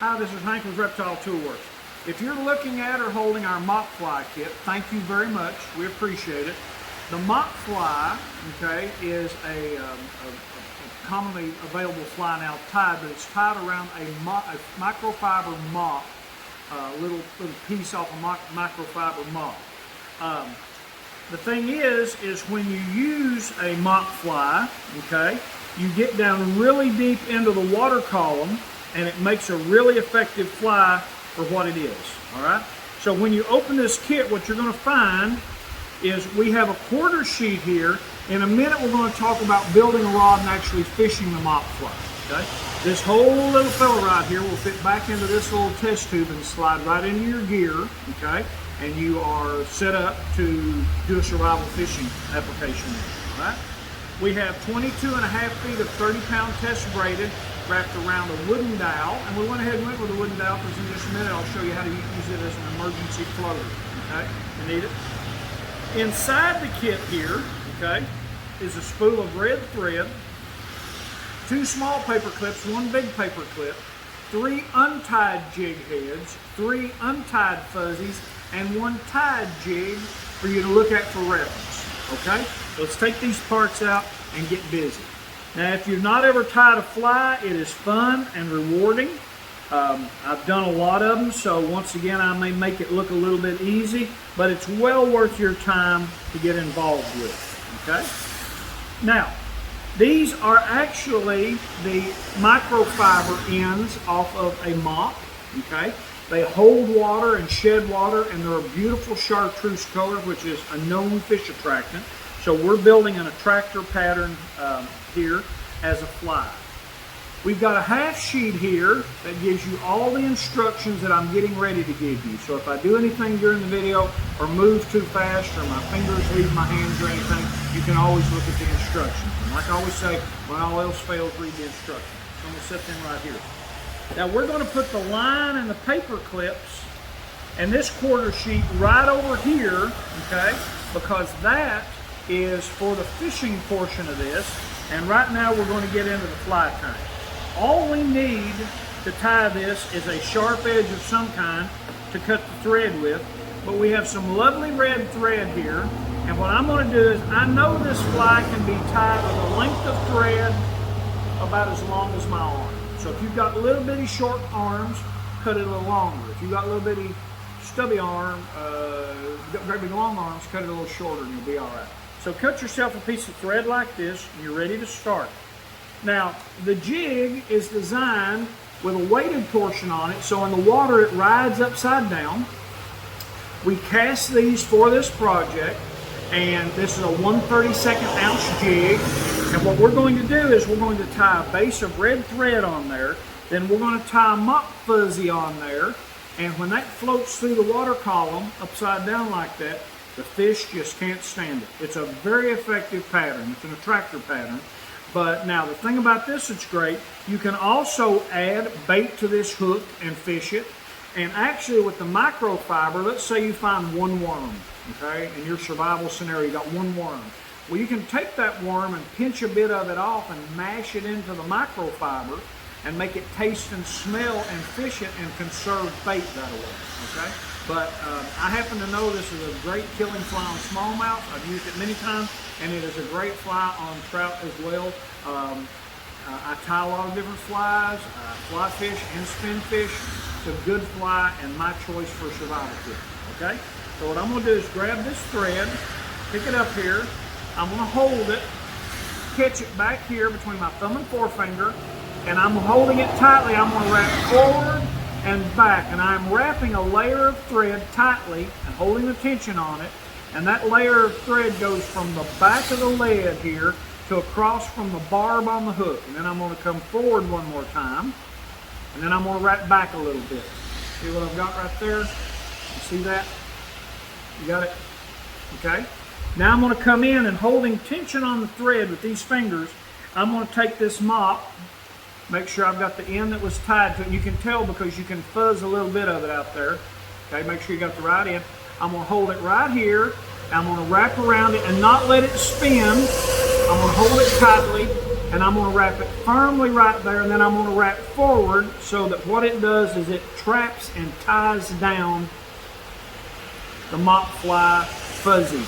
Hi, this is Hank with Reptile Toolworks. If you're looking at or holding our mop fly kit, thank you very much. We appreciate it. The mop fly, okay, is a commonly available fly now tied, but it's tied around a microfiber mop, little piece off a microfiber mop. The thing is when you use a mop fly, okay, you get down really deep into the water column, and it makes a really effective fly for what it is, all right? So when you open this kit, what you're gonna find is we have a quarter sheet here. In a minute, we're gonna talk about building a rod and actually fishing the mop fly, okay? This whole little fella right here will fit back into this little test tube and slide right into your gear, okay? And you are set up to do a survival fishing application, all right? We have 22.5 feet of 30-pound test braided wrapped around a wooden dowel, and we went ahead and went with a wooden dowel because in just a minute I'll show you how to use it as an emergency floater. Okay, you need it. Inside the kit here, okay, is a spool of red thread, 2 small paper clips, 1 big paper clip, 3 untied jig heads, 3 untied fuzzies, and 1 tied jig for you to look at for reference. Okay, let's take these parts out and get busy. Now, if you've not ever tied a fly, it is fun and rewarding. I've done a lot of them, so once again, I may make it look a little bit easy, but it's well worth your time to get involved with, okay? Now, these are actually the microfiber ends off of a mop, okay? They hold water and shed water, and they're a beautiful chartreuse color, which is a known fish attractant. So we're building an attractor pattern here as a fly. We've got a half sheet here that gives you all the instructions that I'm getting ready to give you. So if I do anything during the video or move too fast or my fingers leave my hands or anything, you can always look at the instructions. And like I always say, when all else fails, read the instructions. So I'm going to set them right here. Now we're going to put the line and the paper clips and this quarter sheet right over here, okay, because that is for the fishing portion of this, and right now we're going to get into the fly tying. All we need to tie this is a sharp edge of some kind to cut the thread with, but we have some lovely red thread here, and what I'm going to do is, I know this fly can be tied with a length of thread about as long as my arm. So if you've got little bitty short arms, cut it a little longer. If you've got little bitty stubby arm, great big long arms, cut it a little shorter and you'll be all right. So cut yourself a piece of thread like this and you're ready to start. Now, the jig is designed with a weighted portion on it, so in the water it rides upside down. We cast these for this project, and this is a 1/32 ounce jig. And what we're going to do is we're going to tie a base of red thread on there, then we're going to tie a mop fuzzy on there, and when that floats through the water column upside down like that, the fish just can't stand it. It's a very effective pattern. It's an attractor pattern. But now the thing about this that's great, you can also add bait to this hook and fish it. And actually with the microfiber, let's say you find 1 worm, okay? In your survival scenario, you got 1 worm. Well, you can take that worm and pinch a bit of it off and mash it into the microfiber and make it taste and smell and fish it and conserve bait that way, okay? But I happen to know this is a great killing fly on smallmouth. I've used it many times, and it is a great fly on trout as well. I tie a lot of different flies, fly fish and spin fish. It's a good fly and my choice for survival kit, okay? So what I'm gonna do is grab this thread, pick it up here, I'm gonna hold it, catch it back here between my thumb and forefinger, and I'm holding it tightly. I'm gonna wrap forward and back, and I'm wrapping a layer of thread tightly and holding the tension on it, and that layer of thread goes from the back of the lead here to across from the barb on the hook, and then I'm going to come forward one more time, and then I'm going to wrap back a little bit. See what I've got right there? You see that? You got it? Okay. Now I'm going to come in and holding tension on the thread with these fingers, I'm going to take this mop, make sure I've got the end that was tied to it. You can tell because you can fuzz a little bit of it out there. Okay, make sure you got the right end. I'm going to hold it right here. I'm going to wrap around it and not let it spin. I'm going to hold it tightly and I'm going to wrap it firmly right there, and then I'm going to wrap forward so that what it does is it traps and ties down the mop fly fuzzy,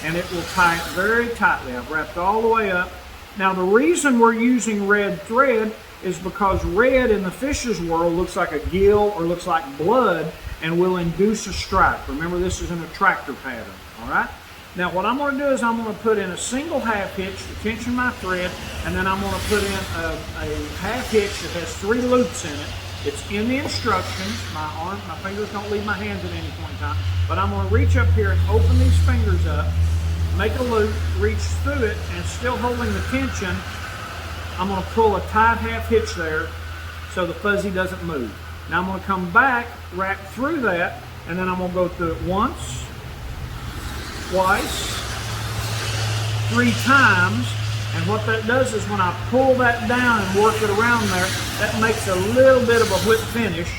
and it will tie it very tightly. I've wrapped all the way up. Now the reason we're using red thread is because red in the fish's world looks like a gill or looks like blood and will induce a strike. Remember, this is an attractor pattern, all right? Now what I'm going to do is I'm going to put in a single half hitch to tension my thread, and then I'm going to put in a half hitch that has 3 loops in it. It's in the instructions. My fingers don't leave my hands at any point in time, but I'm going to reach up here and open these fingers up, make a loop, reach through it, and still holding the tension, I'm going to pull a tight half hitch there so the fuzzy doesn't move. Now I'm going to come back, wrap through that, and then I'm going to go through it once, twice, 3 times, and what that does is when I pull that down and work it around there, that makes a little bit of a whip finish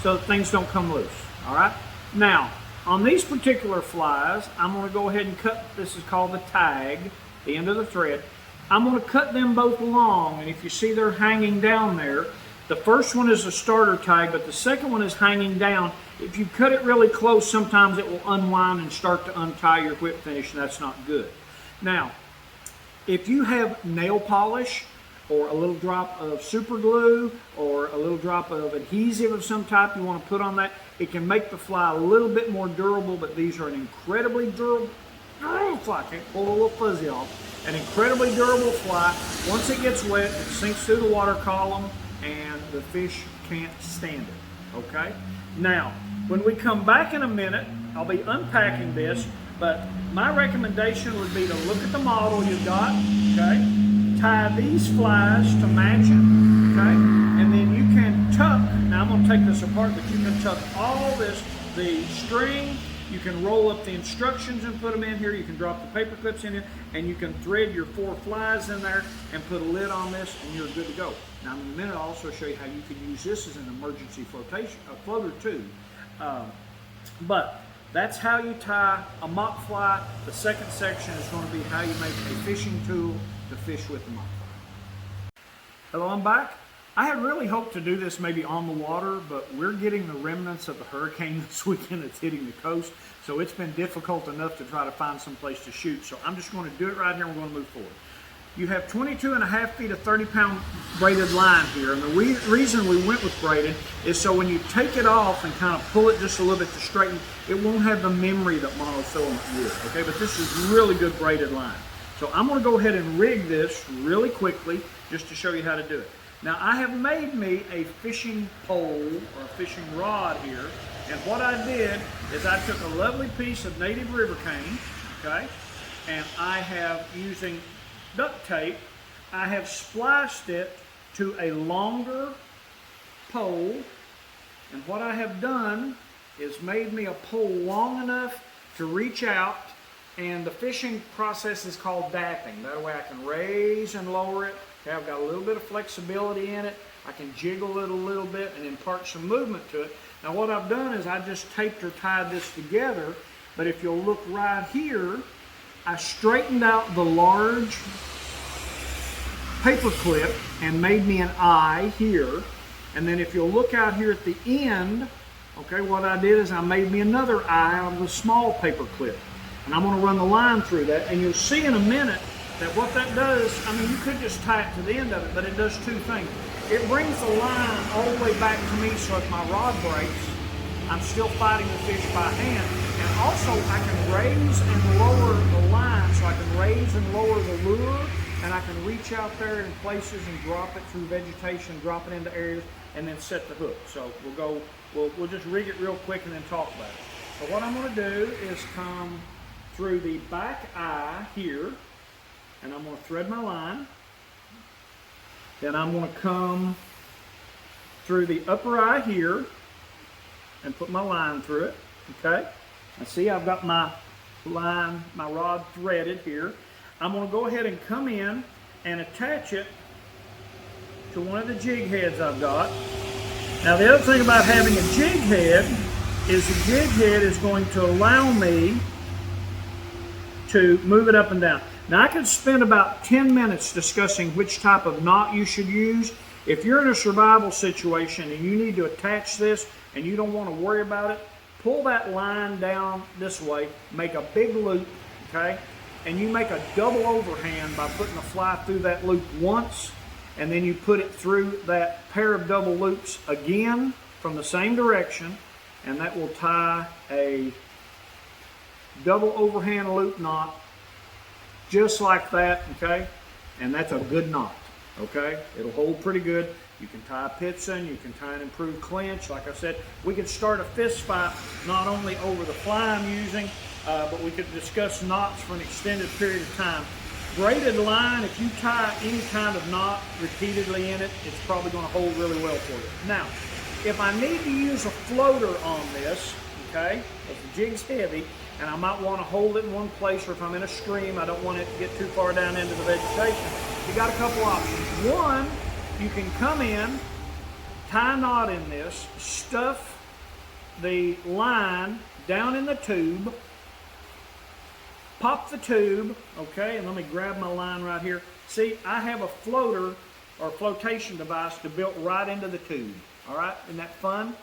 so that things don't come loose, all right? Now, on these particular flies, I'm going to go ahead and cut, this is called the tag, the end of the thread. I'm going to cut them both long, and if you see they're hanging down there, the first one is a starter tag, but the second one is hanging down. If you cut it really close, sometimes it will unwind and start to untie your whip finish, and that's not good. Now, if you have nail polish or a little drop of super glue or a little drop of adhesive of some type you want to put on that, it can make the fly a little bit more durable, but these are an incredibly durable fly. I can't pull a little fuzzy off. An incredibly durable fly. Once it gets wet, it sinks through the water column and the fish can't stand it, okay? Now, when we come back in a minute, I'll be unpacking this, but my recommendation would be to look at the model you've got, okay? Tie these flies to match it, okay? And then you can tuck, now I'm going to take this apart, but you can tuck all this, the string, you can roll up the instructions and put them in here, you can drop the paper clips in here, and you can thread your 4 flies in there and put a lid on this, and you're good to go. Now in a minute I'll also show you how you can use this as an emergency floater too. But that's how you tie a mop fly. The second section is going to be how you make a fishing tool to fish with the mop fly. Hello, I'm back. I had really hoped to do this maybe on the water, but we're getting the remnants of the hurricane this weekend that's hitting the coast, so it's been difficult enough to try to find some place to shoot. So I'm just going to do it right here and we're going to move forward. You have 22.5 feet of 30-pound braided line here, and the reason we went with braided is so when you take it off and kind of pull it just a little bit to straighten, it won't have the memory that monofilament would, okay? But this is really good braided line. So I'm going to go ahead and rig this really quickly just to show you how to do it. Now I have made me a fishing pole or a fishing rod here, and what I did is I took a lovely piece of native river cane, okay, and I have, using duct tape, I have spliced it to a longer pole, and what I have done is made me a pole long enough to reach out, and the fishing process is called dapping. That way I can raise and lower it. Okay, I've got a little bit of flexibility in it. I can jiggle it a little bit and impart some movement to it. Now what I've done is I just taped or tied this together, but if you'll look right here, I straightened out the large paper clip and made me an eye here. And then if you'll look out here at the end, okay, what I did is I made me another eye out of the small paper clip. And I'm going to run the line through that, and you'll see in a minute that what that does, I mean, you could just tie it to the end of it, but it does 2 things. It brings the line all the way back to me, so if my rod breaks, I'm still fighting the fish by hand. And also, I can raise and lower the line, so I can raise and lower the lure, and I can reach out there in places and drop it through vegetation, drop it into areas, and then set the hook. So we'll just rig it real quick and then talk about it. So what I'm going to do is come through the back eye here, and I'm going to thread my line. Then I'm going to come through the upper eye here and put my line through it, okay? And see, I've got my line, my rod threaded here. I'm going to go ahead and come in and attach it to one of the jig heads I've got. Now the other thing about having a jig head is the jig head is going to allow me to move it up and down. Now I could spend about 10 minutes discussing which type of knot you should use. If you're in a survival situation and you need to attach this and you don't want to worry about it, pull that line down this way, make a big loop, okay? And you make a double overhand by putting the fly through that loop once, and then you put it through that pair of double loops again from the same direction, and that will tie a double overhand loop knot just like that, okay? And that's a good knot, okay? It'll hold pretty good. You can tie a Pitson, you can tie an improved clinch. Like I said, we could start a fist fight not only over the fly I'm using, but we could discuss knots for an extended period of time. Braided line, if you tie any kind of knot repeatedly in it, it's probably going to hold really well for you. Now, if I need to use a floater on this, okay, if the jig's heavy, and I might want to hold it in one place, or if I'm in a stream, I don't want it to get too far down into the vegetation, you got a couple options. One, you can come in, tie a knot in this, stuff the line down in the tube, pop the tube, okay, and let me grab my line right here. See, I have a floater or flotation device built right into the tube, all right? Isn't that fun?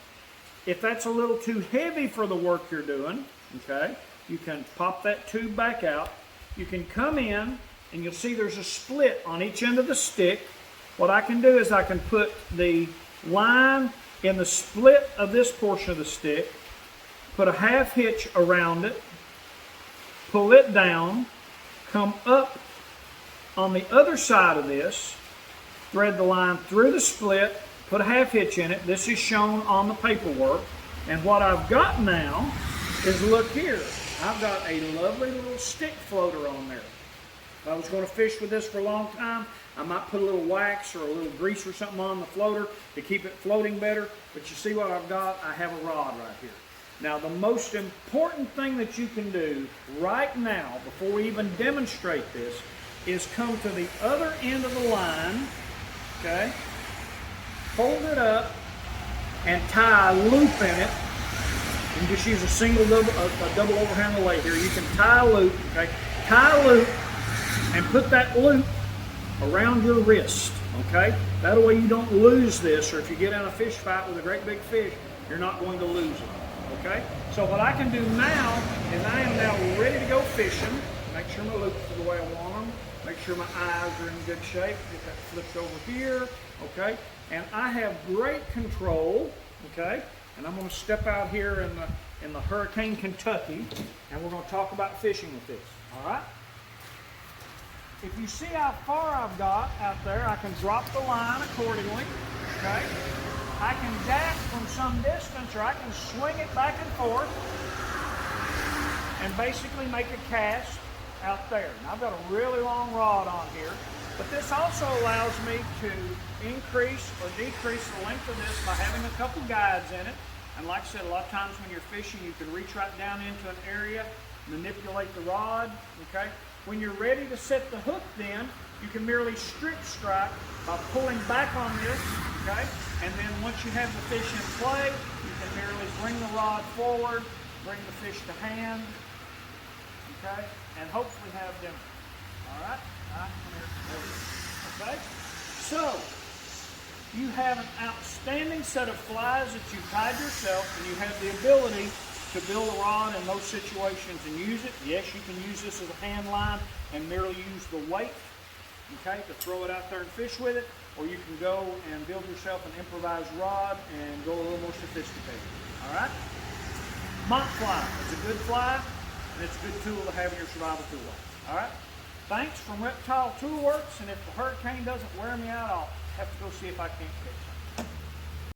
If that's a little too heavy for the work you're doing, okay, you can pop that tube back out. You can come in, and you'll see there's a split on each end of the stick. What I can do is I can put the line in the split of this portion of the stick, put a half hitch around it, pull it down, come up on the other side of this, thread the line through the split, put a half hitch in it. This is shown on the paperwork. And what I've got now is, look here, I've got a lovely little stick floater on there. If I was going to fish with this for a long time, I might put a little wax or a little grease or something on the floater to keep it floating better. But you see what I've got? I have a rod right here. Now, the most important thing that you can do right now, before we even demonstrate this, is come to the other end of the line, okay, fold it up, and tie a loop in it. You can just use a double overhand delay here. You can tie a loop, okay, tie a loop, and put that loop around your wrist, okay? That way you don't lose this, or if you get in a fish fight with a great big fish, you're not going to lose it, okay? So what I can do now is I am now ready to go fishing. Make sure my loops are the way I want them. Make sure my eyes are in good shape. Get that flipped over here, okay? And I have great control, okay? And I'm going to step out here in the Hurricane Kentucky, and we're going to talk about fishing with this, all right? If you see how far I've got out there, I can drop the line accordingly, okay? I can jack from some distance, or I can swing it back and forth and basically make a cast out there. Now, I've got a really long rod on here, but this also allows me to increase or decrease the length of this by having a couple guides in it. And like I said, a lot of times when you're fishing, you can reach right down into an area, manipulate the rod, okay? When you're ready to set the hook then, you can merely strip strike by pulling back on this, okay? And then once you have the fish in play, you can merely bring the rod forward, bring the fish to hand, okay? And hopefully have dinner. All right? Come here. Okay? So, you have an outstanding set of flies that you've tied yourself, and you have the ability to build a rod in those situations and use it. Yes, you can use this as a hand line and merely use the weight, okay, to throw it out there and fish with it, or you can go and build yourself an improvised rod and go a little more sophisticated. All right? Mock fly is a good fly, and it's a good tool to have in your survival toolbox. All right? Thanks from Reptile Toolworks, and if the hurricane doesn't wear me out, I'll have to go see if I can't catch it.